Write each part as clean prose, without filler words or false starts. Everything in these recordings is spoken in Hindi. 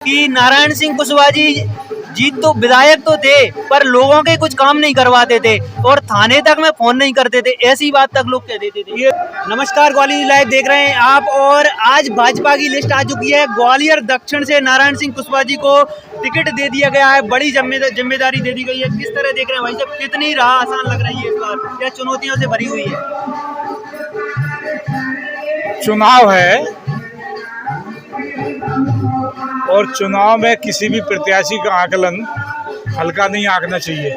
कि नारायण सिंह कुशवाहा जी जीत तो विधायक तो थे पर लोगों के कुछ काम नहीं करवाते थे और थाने तक में फोन नहीं करते थे, ऐसी बात तक लोग कह देते थे। नमस्कार, ग्वालियर लाइव देख रहे हैं आप और आज भाजपा की लिस्ट आ चुकी है। ग्वालियर दक्षिण से नारायण सिंह कुशवाहा जी को टिकट दे दिया गया है, बड़ी जिम्मेदारी दे दी गई है। किस तरह देख रहे हैं भाई साहब, कितनी राह आसान लग रही है इस बार या चुनौतियों से भरी हुई है? चुनाव है और चुनाव में किसी भी प्रत्याशी का आकलन हल्का नहीं आंकना चाहिए।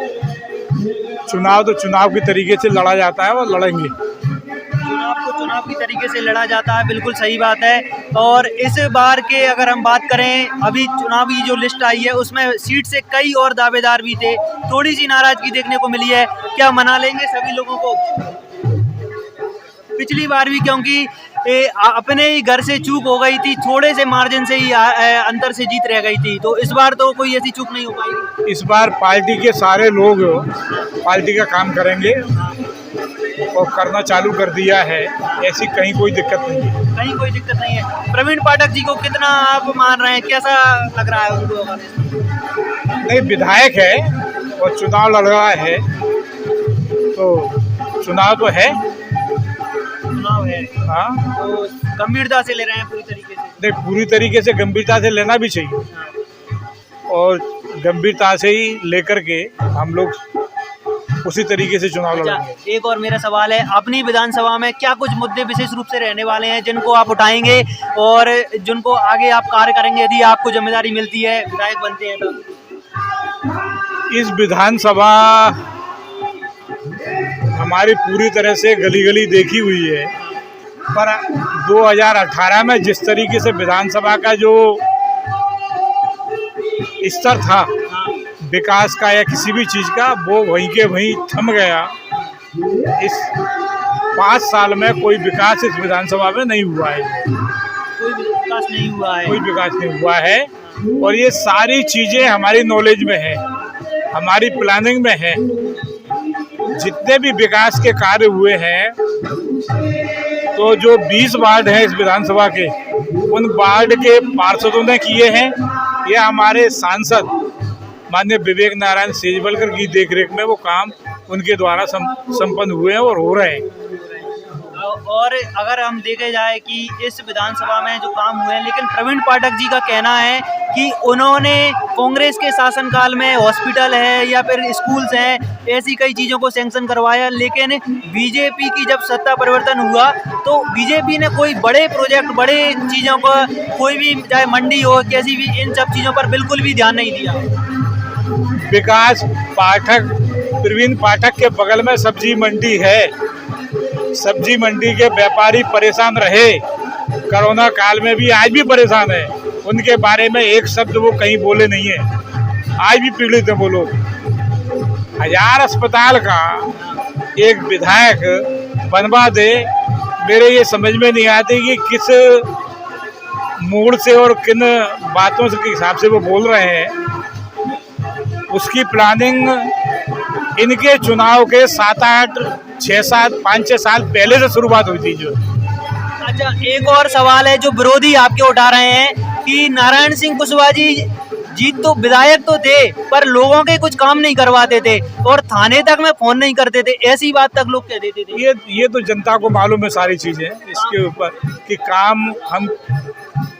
चुनाव तो चुनाव की तरीके से लड़ा जाता है और लड़ेंगे। चुनाव को चुनाव की तरीके से लड़ा जाता है, बिल्कुल सही बात है। और इस बार के अगर हम बात करें, अभी चुनावी जो लिस्ट आई है उसमें सीट से कई और दावेदार भी थे, थोड़ी सी नाराजगी देखने को मिली है। क्या मना लेंगे सभी लोगों को? पिछली बार भी क्योंकि अपने ही घर से चूक हो गई थी, थोड़े से मार्जिन से ही अंतर से जीत रह गई थी, तो इस बार तो कोई ऐसी चूक नहीं हो पाएगी। इस बार पार्टी के सारे लोग पार्टी का काम करेंगे और करना चालू कर दिया है, ऐसी कहीं कोई दिक्कत नहीं है। कहीं कोई दिक्कत नहीं है। प्रवीण पाठक जी को कितना आप मान रहे हैं, कैसा लग रहा है उनको? नहीं, विधायक है और चुनाव लड़ रहा है तो चुनाव तो है। चुनाव है, हाँ, तो गंभीरता से ले रहे हैं पूरी तरीके से? नहीं, पूरी तरीके से गंभीरता से लेना भी चाहिए और गंभीरता से ही लेकर के हम लोग उसी तरीके से चुनाव लड़ेंगे। एक और मेरा सवाल है, अपनी विधानसभा में क्या कुछ मुद्दे विशेष रूप से रहने वाले हैं जिनको आप उठाएंगे और जिनको आगे आप कार्य करेंगे यदि आपको जिम्मेदारी मिलती है, विधायक बनते हैं तो? इस विधानसभा हमारी पूरी तरह से गली गली देखी हुई है, पर 2018 में जिस तरीके से विधानसभा का जो स्तर था विकास का या किसी भी चीज़ का, वो वहीं के वहीं थम गया। इस 5 साल में कोई विकास इस विधानसभा में नहीं हुआ है। कोई विकास नहीं हुआ है? कोई विकास नहीं हुआ है और ये सारी चीज़ें हमारी नॉलेज में है, हमारी प्लानिंग में है। जितने भी विकास के कार्य हुए हैं, तो जो 20 वार्ड हैं इस विधानसभा के, उन वार्ड के पार्षदों ने किए हैं। ये हमारे सांसद माननीय विवेक नारायण सेजवलकर की देखरेख में वो काम उनके द्वारा संपन्न हुए हैं और हो रहे हैं। और अगर हम देखे जाए कि इस विधानसभा में जो काम हुए हैं, लेकिन प्रवीण पाठक जी का कहना है कि उन्होंने कांग्रेस के शासनकाल में हॉस्पिटल है या फिर स्कूल्स हैं, ऐसी कई चीज़ों को सैंक्शन करवाया, लेकिन बीजेपी की जब सत्ता परिवर्तन हुआ तो बीजेपी ने कोई बड़े प्रोजेक्ट, बड़े चीज़ों को, कोई भी चाहे मंडी हो, कैसी भी, इन सब चीज़ों पर बिल्कुल भी ध्यान नहीं दिया। विकास पाठक, प्रवीण पाठक के बगल में सब्जी मंडी है। सब्जी मंडी के व्यापारी परेशान रहे कोरोना काल में भी, आज भी परेशान है। उनके बारे में एक शब्द वो कहीं बोले नहीं है, आज भी पीड़ित है वो लोग। 1000 अस्पताल का एक विधायक बनवा दे, मेरे ये समझ में नहीं आती कि किस मूड से और किन बातों के हिसाब से वो बोल रहे हैं। उसकी प्लानिंग इनके चुनाव के 5-6 साल पहले से शुरुआत हुई थी। जो अच्छा, एक और सवाल है जो विरोधी आपके उठा रहे हैं कि नारायण सिंह कुशवाहा जी जीत तो विधायक तो थे पर लोगों के कुछ काम नहीं करवाते थे और थाने तक में फोन नहीं करते थे, ऐसी बात तक लोग कह देते थे। ये तो जनता को मालूम है सारी चीजें इसके ऊपर कि काम हम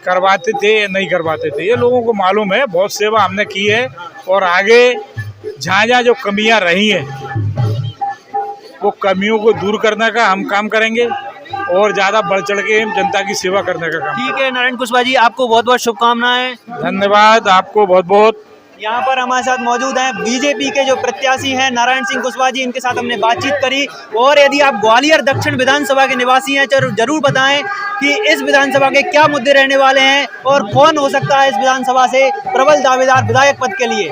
करवाते थे या नहीं करवाते थे, ये लोगों को मालूम है। बहुत सेवा हमने की है और आगे जहाँ जहाँ जो कमियाँ रही हैं वो कमियों को दूर करने का हम काम करेंगे और ज़्यादा बढ़ चढ़ के जनता की सेवा करने का काम। ठीक है नारायण कुशवाहा जी, आपको बहुत बहुत शुभकामनाएं। धन्यवाद, आपको बहुत बहुत। यहाँ पर हमारे साथ मौजूद हैं बीजेपी के जो प्रत्याशी हैं नारायण सिंह कुशवाहा जी, इनके साथ हमने बातचीत करी। और यदि आप ग्वालियर दक्षिण विधानसभा के निवासी हैं तो जरूर बताएं कि इस विधानसभा के क्या मुद्दे रहने वाले हैं और कौन हो सकता है इस विधानसभा से प्रबल दावेदार विधायक पद के लिए।